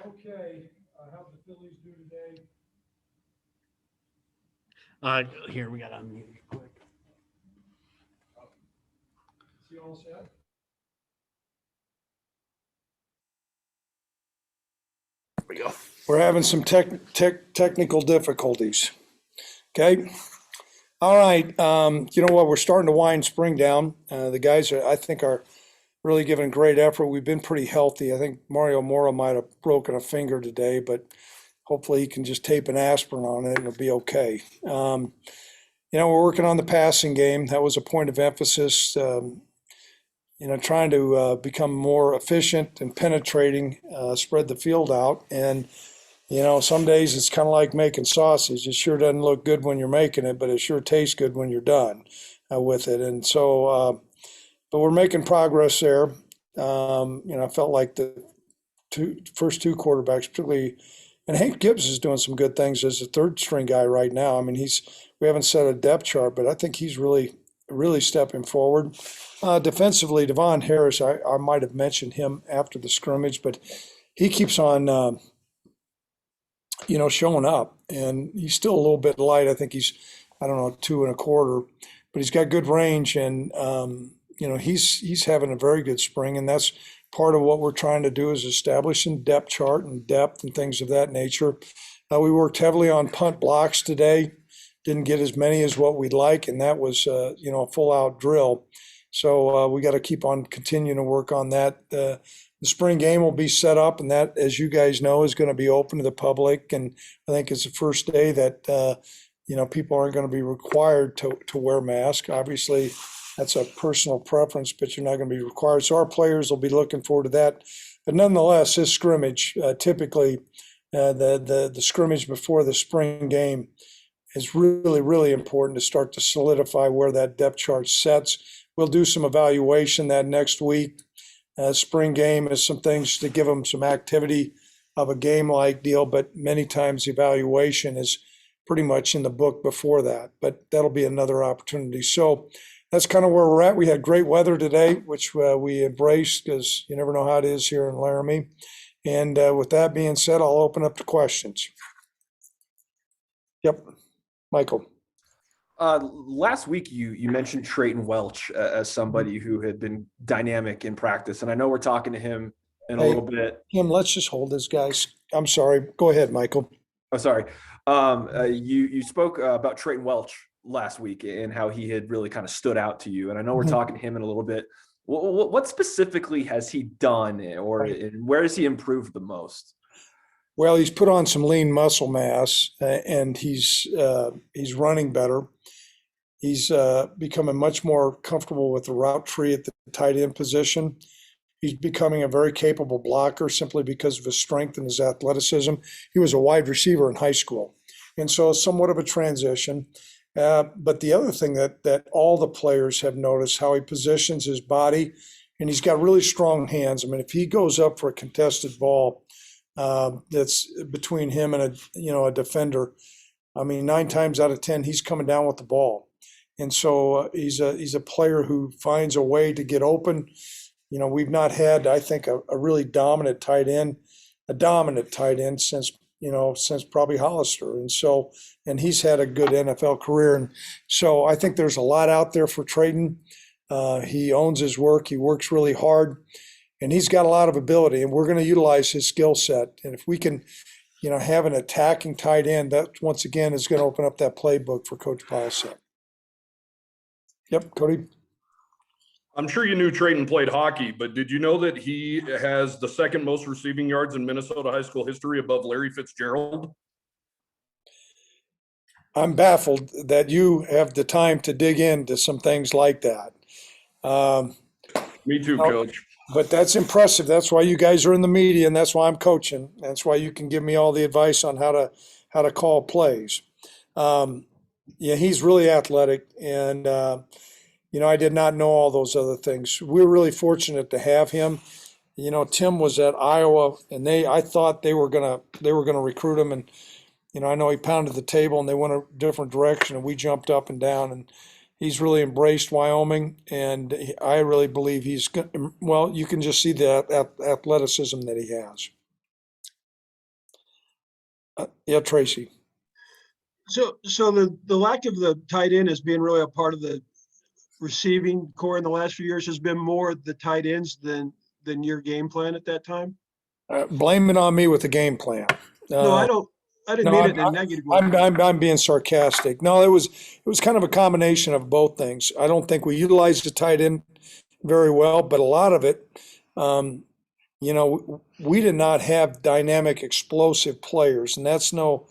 Okay, how did the Phillies do today? Here, we got to unmute you quick. Is he all set? There we go. We're having some technical difficulties. Okay. All right. You know what? We're starting to wind spring down. The guys I think, are really giving great effort. We've been pretty healthy. I think Mario Mora might have broken a finger today, but hopefully he can just tape an aspirin on it and it'll be okay. We're working on the passing game. That was a point of emphasis. Trying to become more efficient and penetrating, spread the field out. And, some days it's kind of like making sausage. It sure doesn't look good when you're making it, but it sure tastes good when you're done with it. And so, but we're making progress there. I felt like the first two quarterbacks, particularly, and Hank Gibbs is doing some good things as a third string guy right now. I mean, we haven't set a depth chart, but I think he's really stepping forward. Defensively, Devon Harris, I might have mentioned him after the scrimmage, but he keeps on, showing up, and he's still a little bit light. I think he's, 2.25, but he's got good range, and he's having a very good spring, and that's part of what we're trying to do is establishing depth chart and depth and things of that nature. We worked heavily on punt blocks today. Didn't get as many as what we'd like, and that was a full out drill. So we got to keep on continuing to work on that. The spring game will be set up, and that, as you guys know, is going to be open to the public. And I think it's the first day that people aren't going to be required to wear masks. Obviously, that's a personal preference, but you're not going to be required. So our players will be looking forward to that. But nonetheless, this scrimmage, typically the scrimmage before the spring game, is really, really important to start to solidify where that depth chart sets. We'll do some evaluation that next week. Spring game is some things to give them some activity of a game-like deal, but many times evaluation is pretty much in the book before that. But that'll be another opportunity. So that's kind of where we're at. We had great weather today, which we embraced because you never know how it is here in Laramie. And with that being said, I'll open up to questions. Yep. Michael. Last week, you mentioned Trey Welch as somebody who had been dynamic in practice, and I know we're talking to him in a little bit. Let's just hold this, guys. I'm sorry. Go ahead, Michael. Oh, sorry. You spoke about Trey Welch last week and how he had really kind of stood out to you, and I know we're talking to him in a little bit. What specifically has he done, or where has he improved the most? Well, he's put on some lean muscle mass, and he's running better. He's becoming much more comfortable with the route tree at the tight end position. He's becoming a very capable blocker simply because of his strength and his athleticism. He was a wide receiver in high school, and so somewhat of a transition. But the other thing that all the players have noticed, how he positions his body, and he's got really strong hands. I mean, if he goes up for a contested ball, that's between him and a defender, I mean, 9 times out of 10 he's coming down with the ball, and so he's a player who finds a way to get open. We've not had, I think, a really dominant tight end since probably Hollister, and he's had a good NFL career, and so I think there's a lot out there for Trayton. He owns his work. He works really hard. And he's got a lot of ability, and we're going to utilize his skill set. And if we can, have an attacking tight end, that once again is going to open up that playbook for Coach Pilesett. Yep, Cody. I'm sure you knew Trayton played hockey, but did you know that he has the second most receiving yards in Minnesota high school history above Larry Fitzgerald? I'm baffled that you have the time to dig into some things like that. Me too, Coach. But that's impressive. That's why you guys are in the media, and that's why I'm coaching. That's why you can give me all the advice on how to call plays. He's really athletic, and I did not know all those other things. We're really fortunate to have him. Tim was at Iowa, and I thought they were gonna recruit him, and I know he pounded the table, and they went a different direction, and we jumped up and down, and he's really embraced Wyoming, and I really believe you can just see the athleticism that he has. Yeah, Tracy. So the lack of the tight end as being really a part of the receiving core in the last few years has been more the tight ends than your game plan at that time? Blame it on me with the game plan. No, I didn't No, mean it in a negative way. I'm being sarcastic. No, it was kind of a combination of both things. I don't think we utilized the tight end very well, but a lot of it, we did not have dynamic, explosive players, and that's no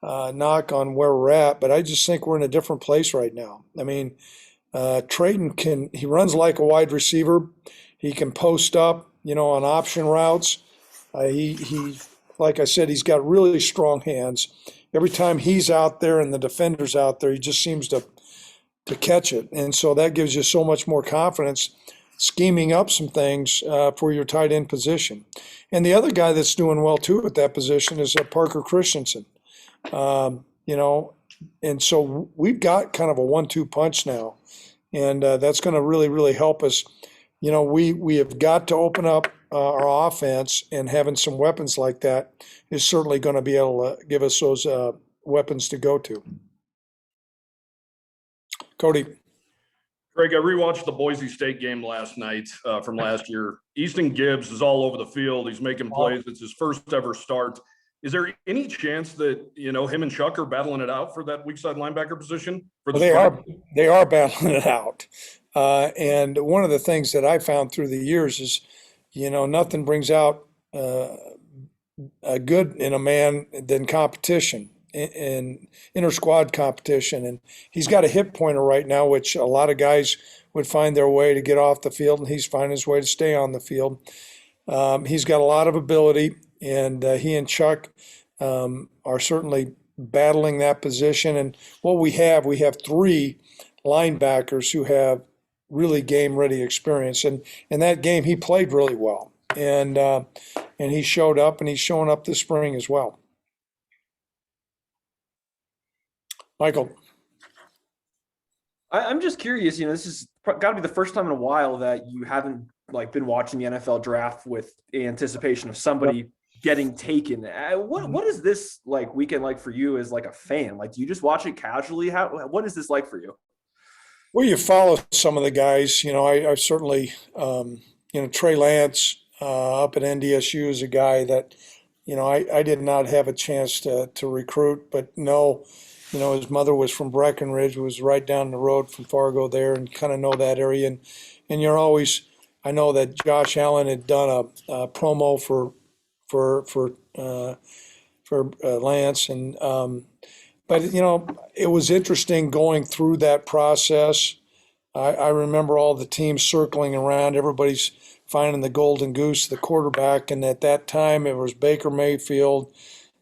knock on where we're at. But I just think we're in a different place right now. I mean, Trayton he runs like a wide receiver. He can post up, on option routes. He, like I said, he's got really strong hands. Every time he's out there and the defender's out there, he just seems to catch it. And so that gives you so much more confidence scheming up some things for your tight end position. And the other guy that's doing well too at that position is Parker Christensen. And so we've got kind of a 1-2 punch now. And that's going to really, really help us. We have got to open up our offense, and having some weapons like that is certainly going to be able to give us those weapons to go to. Cody. Greg, I rewatched the Boise State game last night from last year. Easton Gibbs is all over the field. He's making plays. It's his first ever start. Is there any chance that, him and Chuck are battling it out for that weak side linebacker position? They are battling it out. And one of the things that I found through the years is, nothing brings out a good in a man than competition and inter-squad competition. And he's got a hip pointer right now, which a lot of guys would find their way to get off the field, and he's finding his way to stay on the field. He's got a lot of ability, and he and Chuck are certainly battling that position. And what we have 3 linebackers who have really game-ready experience. And in that game, he played really well. And he showed up, and he's showing up this spring as well. Michael. I'm just curious, this is got to be the first time in a while that you haven't been watching the NFL draft with anticipation of somebody getting taken. What is this weekend like for you as a fan? Do you just watch it casually? What is this like for you? Well, you follow some of the guys. I certainly, Trey Lance up at NDSU is a guy that, I did not have a chance to recruit, but no, his mother was from Breckenridge, was right down the road from Fargo there, and kind of know that area. And you're always, I know that Josh Allen had done a promo for Lance, and but it was interesting going through that process. I remember all the teams circling around, everybody's finding the golden goose, the quarterback, and at that time it was Baker Mayfield,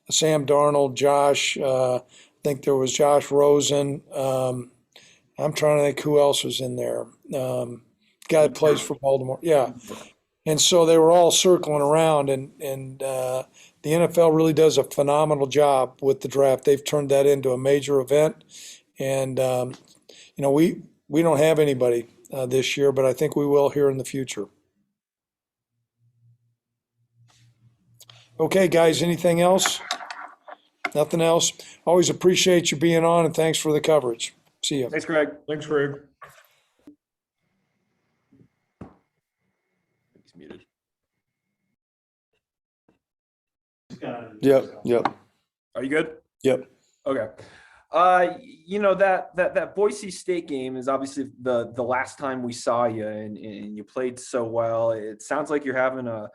Sam Darnold, Josh. I think there was Josh Rosen. I'm trying to think who else was in there. Guy that plays for Baltimore. Yeah. And so they were all circling around, and the NFL really does a phenomenal job with the draft. They've turned that into a major event, and we don't have anybody this year, but I think we will here in the future. Okay, guys, anything else? Nothing else? Always appreciate you being on, and thanks for the coverage. See you. Thanks, Greg. Thanks, Greg. He's muted. Yep. Are you good? Yep. Okay. That Boise State game is obviously the last time we saw you, and you played so well. It sounds like you're having a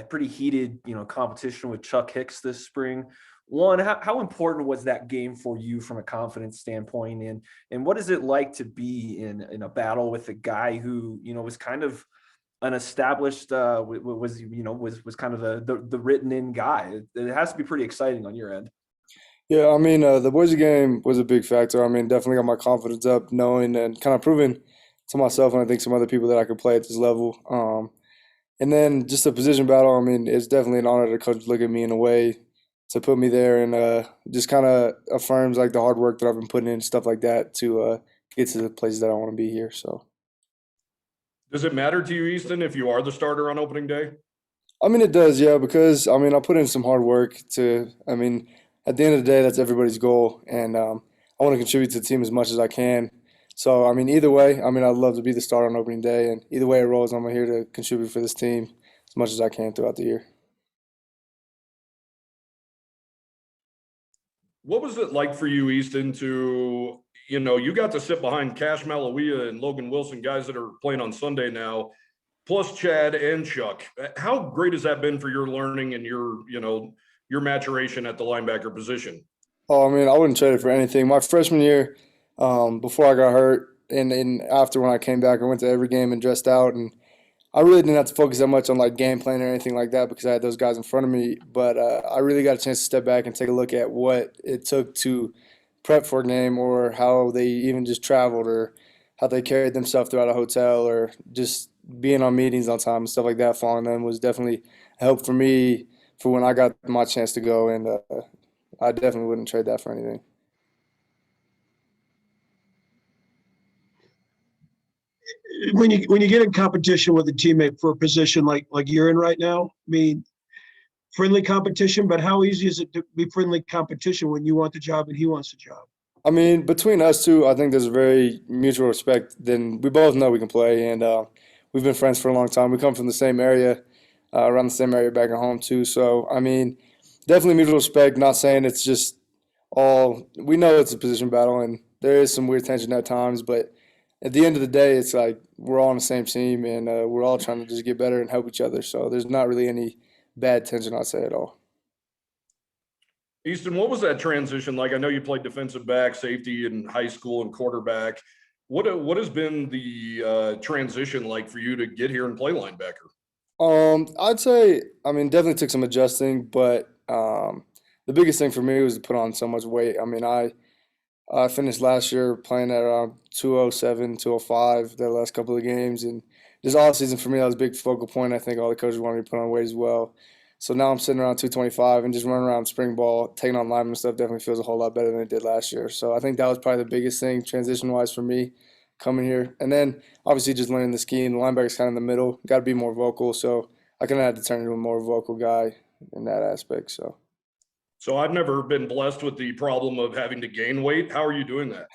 pretty heated, competition with Chuck Hicks this spring. One, how important was that game for you from a confidence standpoint, and what is it like to be in a battle with a guy who was kind of an established was kind of the written in guy? It has to be pretty exciting on your end. Yeah, I mean, the Boise game was a big factor. I mean, definitely got my confidence up, knowing and kind of proving to myself and I think some other people that I could play at this level. And then just a position battle. I mean, it's definitely an honor to coach look at me in a way to put me there, and just kind of affirms the hard work that I've been putting in, stuff like that, to get to the places that I want to be here. So, does it matter to you, Easton, if you are the starter on opening day? I mean, it does, yeah, because I mean, I put in some hard work to, I mean, at the end of the day, that's everybody's goal, and I want to contribute to the team as much as I can. So, I mean, either way, I mean, I'd love to be the starter on opening day, and either way it rolls, I'm here to contribute for this team as much as I can throughout the year. What was it like for you, Easton, to, you got to sit behind Cash Malawia and Logan Wilson, guys that are playing on Sunday now, plus Chad and Chuck. How great has that been for your learning and your maturation at the linebacker position? Oh, I mean, I wouldn't trade it for anything. My freshman year, before I got hurt, and after when I came back, I went to every game and dressed out, and I really didn't have to focus that much on like game plan or anything like that because I had those guys in front of me. But I really got a chance to step back and take a look at what it took to prep for a game, or how they even just traveled, or how they carried themselves throughout a hotel, or just being on meetings on time and stuff like that. Following them was definitely a help for me for when I got my chance to go, and I definitely wouldn't trade that for anything. When you get in competition with a teammate for a position like you're in right now, I mean, friendly competition, but how easy is it to be friendly competition when you want the job and he wants the job? I mean, between us two, I think there's a very mutual respect. Then we both know we can play, and we've been friends for a long time. We come from the same area, around the same area back at home too. So I mean, definitely mutual respect. Not saying it's just all. We know it's a position battle, and there is some weird tension at times. But at the end of the day, it's like we're all on the same team, and we're all trying to just get better and help each other. So there's not really any bad tension, I'd say, at all. Easton, what was that transition like? I know you played defensive back, safety in high school, and quarterback. What has been the transition like for you to get here and play linebacker? I'd say, I mean, definitely took some adjusting, but the biggest thing for me was to put on so much weight. I mean, I finished last year playing at around 207, 205 the last couple of games, and this off season for me that was a big focal point. I think all the coaches wanted me to put on weight as well. So now I'm sitting around 225 and just running around spring ball, taking on lineman stuff definitely feels a whole lot better than it did last year. So I think that was probably the biggest thing transition wise for me coming here. And then obviously just learning the scheme. The linebacker's kind of in the middle, got to be more vocal. So I kind of had to turn into a more vocal guy in that aspect. So I've never been blessed with the problem of having to gain weight. How are you doing that?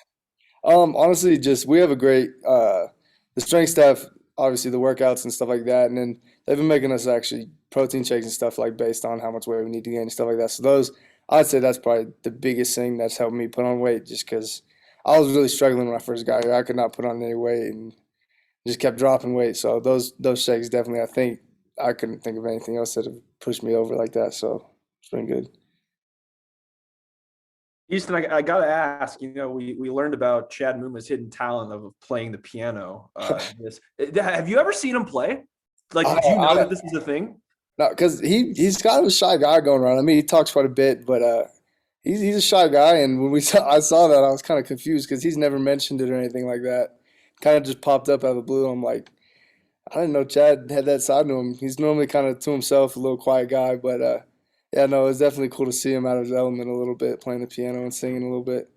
Honestly, just we have a great the strength staff, obviously the workouts and stuff like that, and then they've been making us actually protein shakes and stuff like based on how much weight we need to gain and stuff like that. So those, I'd say that's probably the biggest thing that's helped me put on weight, just because I was really struggling when I first got here. I could not put on any weight and just kept dropping weight. So those shakes definitely, I think I couldn't think of anything else that have pushed me over like that. So it's been good. Easton, I got to ask, we learned about Chad Muma's hidden talent of playing the piano. Have you ever seen him play? Like, did you know that this was a thing? No, because he's kind of a shy guy going around. I mean, he talks quite a bit, but he's a shy guy. And when I saw that, I was kind of confused because he's never mentioned it or anything like that. Kind of just popped up out of the blue. I'm like, I didn't know Chad had that side to him. He's normally kind of to himself, a little quiet guy, but yeah, no, it's definitely cool to see him out of his element a little bit, playing the piano and singing a little bit.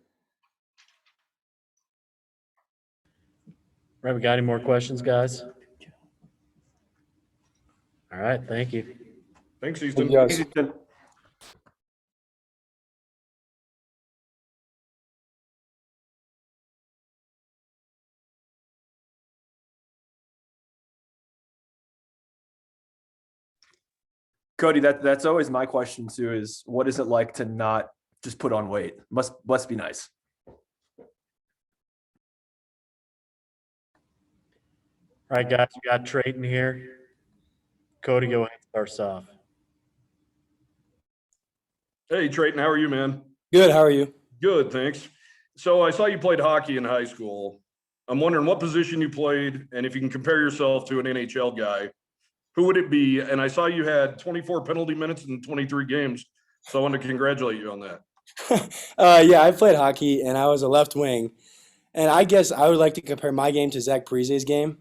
Right, we got any more questions, guys? All right, thank you. Thanks, Easton. Yes. Cody, that's always my question too, is what is it like to not just put on weight? Must be nice. All right, guys, we got Trayton here. Cody, go ahead and start us off. Hey, Trayton, how are you, man? Good. How are you? Good, thanks. So I saw you played hockey in high school. I'm wondering what position you played, and if you can compare yourself to an NHL guy, who would it be? And I saw you had 24 penalty minutes in 23 games, so I want to congratulate you on that. Yeah, I played hockey, and I was a left wing. And I guess I would like to compare my game to Zach Parise's game,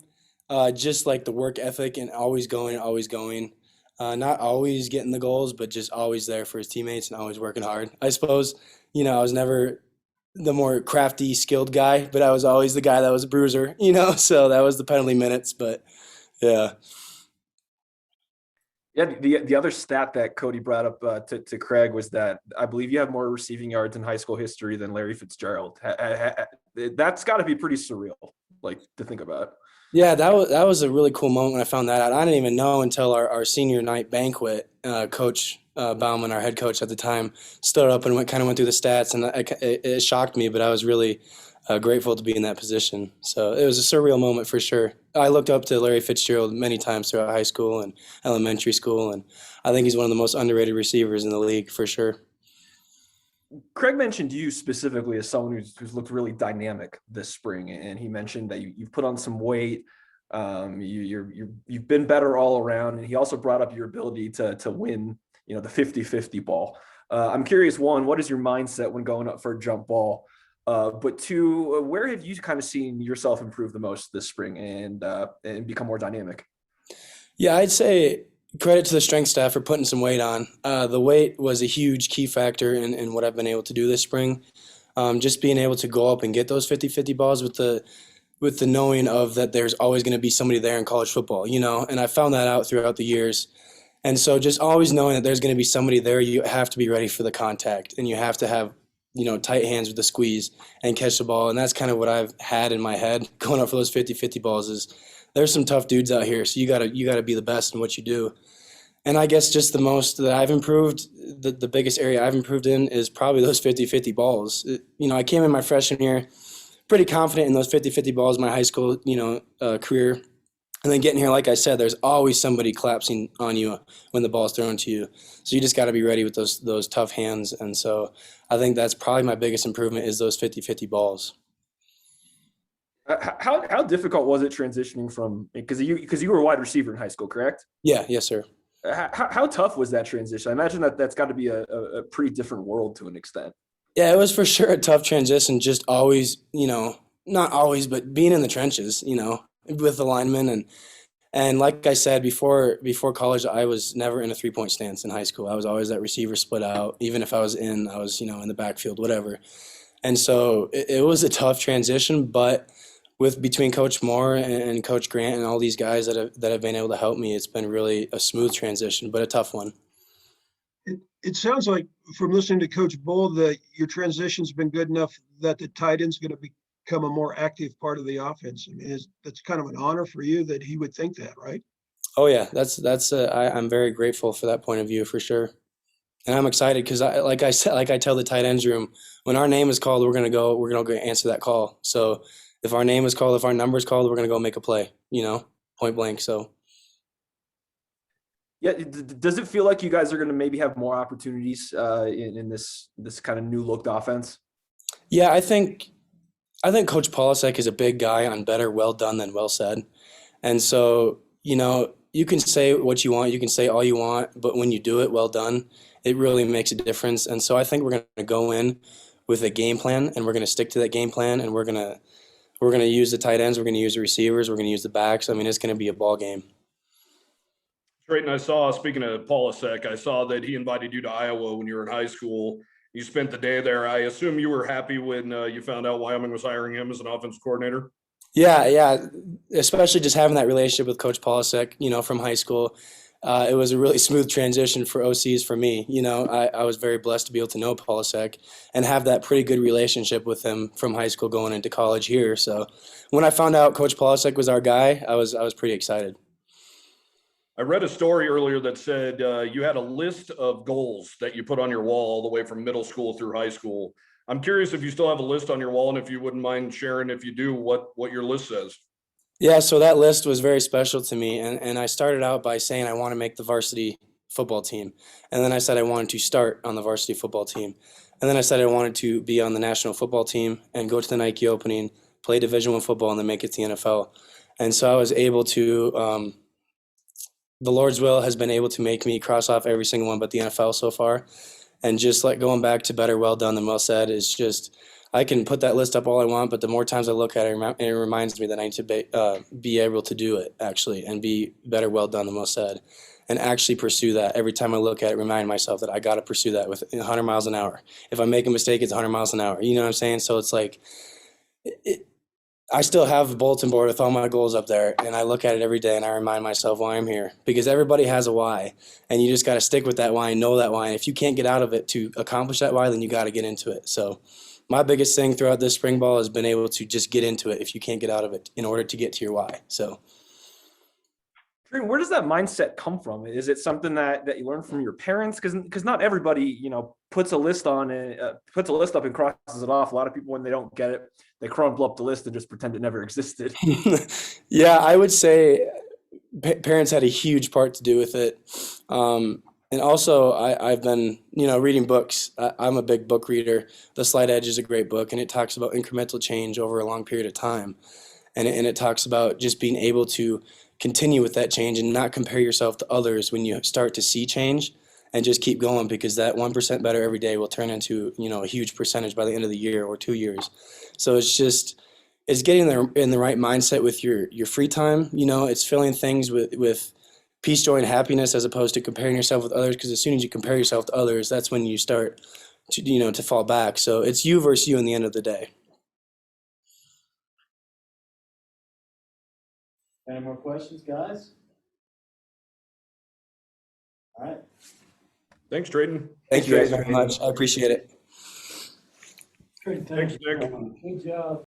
just like the work ethic and always going, always going. Not always getting the goals, but just always there for his teammates and always working hard. I suppose, I was never the more crafty, skilled guy, but I was always the guy that was a bruiser, so that was the penalty minutes. But, yeah. Yeah, the other stat that Cody brought up to Craig was that I believe you have more receiving yards in high school history than Larry Fitzgerald. That's got to be pretty surreal, like, to think about. Yeah, that was a really cool moment when I found that out. I didn't even know until our senior night banquet. Coach Bauman, our head coach at the time, stood up and kind of went through the stats, and it shocked me. But I was really grateful to be in that position. So it was a surreal moment for sure. I looked up to Larry Fitzgerald many times throughout high school and elementary school, and I think he's one of the most underrated receivers in the league for sure. Craig mentioned you specifically as someone who's looked really dynamic this spring, and he mentioned that you've put on some weight. You've been better all around, and he also brought up your ability to win, the 50-50 ball. I'm curious, one, what is your mindset when going up for a jump ball? But two, where have you kind of seen yourself improve the most this spring and become more dynamic? Yeah, I'd say credit to the strength staff for putting some weight on. The weight was a huge key factor in what I've been able to do this spring. Just being able to go up and get those 50-50 balls with the knowing of that there's always going to be somebody there in college football, and I found that out throughout the years. And so just always knowing that there's going to be somebody there, you have to be ready for the contact, and you have to have, tight hands with the squeeze and catch the ball. And that's kind of what I've had in my head going up for those 50-50 balls is there's some tough dudes out here. So you gotta be the best in what you do. And I guess just the most that I've improved, the biggest area I've improved in is probably those 50-50 balls. I came in my freshman year pretty confident in those 50-50 balls my high school, career. And then getting here, like I said, there's always somebody collapsing on you when the ball's thrown to you. So you just got to be ready with those tough hands. And so I think that's probably my biggest improvement is those 50-50 balls. How difficult was it transitioning from because you were a wide receiver in high school, correct? Yeah, yes, sir. How tough was that transition? I imagine that's got to be a pretty different world to an extent. Yeah, it was for sure a tough transition. Just always, not always, but being in the trenches, with the linemen and like I said before college, I was never in a 3-point stance in high school. I was always that receiver split out. Even if I was in the backfield, whatever. And so it was a tough transition, but between Coach Moore and Coach Grant and all these guys that have been able to help me, it's been really a smooth transition, but a tough one. It sounds like from listening to Coach Bull that your transition's been good enough that the tight end's going to become a more active part of the offense. I mean, that's kind of an honor for you that he would think that, right? Oh yeah, I'm very grateful for that point of view for sure, and I'm excited because like I tell the tight ends room, when our name is called, we're gonna go answer that call. So if our name is called, if our number is called, we're gonna go make a play, point blank. So. Yeah, does it feel like you guys are going to maybe have more opportunities in this kind of new looked offense? Yeah, I think Coach Polasek is a big guy on better well done than well said, and so you can say what you want, you can say all you want, but when you do it well done, it really makes a difference. And so I think we're going to go in with a game plan, and we're going to stick to that game plan, and we're going to use the tight ends, we're going to use the receivers, we're going to use the backs. I mean, it's going to be a ball game. Great. And I saw, speaking of Polasek, I saw that he invited you to Iowa when you were in high school. You spent the day there. I assume you were happy when you found out Wyoming was hiring him as an offensive coordinator? Yeah. Especially just having that relationship with Coach Polasek, from high school. It was a really smooth transition for OCs for me. I was very blessed to be able to know Polasek and have that pretty good relationship with him from high school going into college here. So when I found out Coach Polasek was our guy, I was pretty excited. I read a story earlier that said you had a list of goals that you put on your wall all the way from middle school through high school. I'm curious if you still have a list on your wall, and if you wouldn't mind sharing, if you do, what your list says. Yeah, so that list was very special to me, and I started out by saying I want to make the varsity football team, and then I said I wanted to start on the varsity football team, and then I said I wanted to be on the national football team and go to the Nike opening, play Division I football, and then make it to the NFL. And so I was able to the Lord's will has been able to make me cross off every single one but the NFL so far. And just like going back to better well done than well said is just, I can put that list up all I want, but the more times I look at it, it reminds me that I need to be able to do it actually and be better well done than well said and actually pursue that. Every time I look at it, remind myself that I got to pursue that with 100 miles an hour. If I make a mistake, it's 100 miles an hour. You know what I'm saying? So it's like, I still have a bulletin board with all my goals up there, and I look at it every day and I remind myself why I'm here, because everybody has a why, and you just got to stick with that why and know that why. And if you can't get out of it to accomplish that why, then you got to get into it. So my biggest thing throughout this spring ball has been able to just get into it if you can't get out of it in order to get to your why. So Where does that mindset come from? Is it something that you learned from your parents? Because not everybody, puts a list up and crosses it off. A lot of people, when they don't get it, they crumple up the list and just pretend it never existed. yeah, I would say parents had a huge part to do with it. And also, I've been, reading books. I'm a big book reader. The Slight Edge is a great book, and it talks about incremental change over a long period of time. And it talks about just being able to continue with that change and not compare yourself to others when you start to see change, and just keep going, because that 1% better every day will turn into, a huge percentage by the end of the year or 2 years. So it's getting there in the right mindset with your free time. It's filling things with peace, joy, and happiness, as opposed to comparing yourself with others, because as soon as you compare yourself to others, that's when you start to fall back. So it's you versus you in the end of the day. Any more questions, guys? All right. Thanks, Drayton. Thank you guys very much. I appreciate it. Great, Thanks, Nick. Good job.